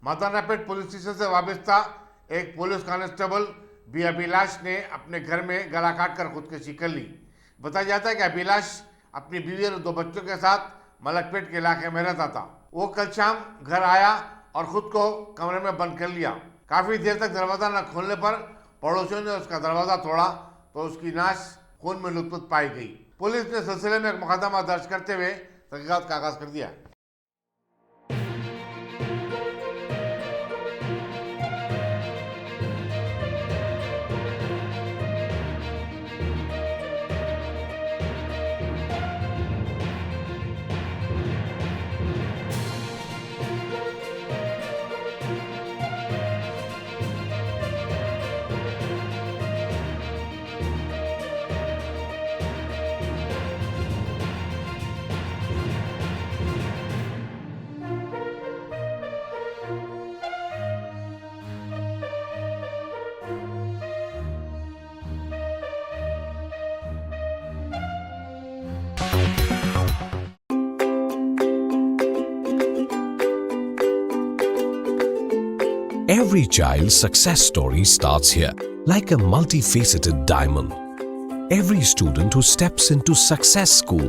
मदनपेट police station से वाबस्ता एक पुलिस कांस्टेबल बी अभिलाष ने अपने घर में गला काट कर खुदकुशी कर ली। बताया जाता है कि अभिलाष अपनी बीवी और 2 बच्चों के साथ मलकपेट के इलाके में रहता था। वो कल शाम घर आया और खुद को कमरे में बंद कर लिया। काफी देर तक दरवाजा न खोलने पर पड़ोसियों ने उसका दरवाजा तोड़ा तो उसकी नाश खून में लुत्फुत पाई गई। पुलिस ने सिलसिले में एक मुकदमा दर्ज करते हुए तहकीकात का आगाज कर दिया। Every child's success story starts here, like a multifaceted diamond. Every student who steps into success school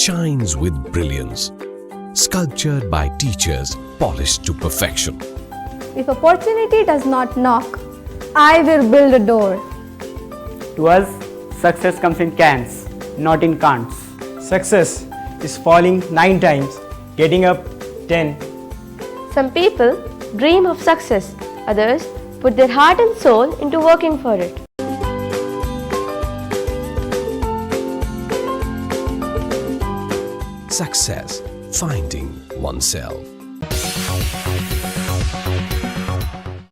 shines with brilliance, sculptured by teachers polished to perfection. If opportunity does not knock, I will build a door. To us, success comes in cans, not in can'ts. Success is falling 9 times, getting up 10. Some people dream of success, others put their heart and soul into working for it. Success, finding oneself.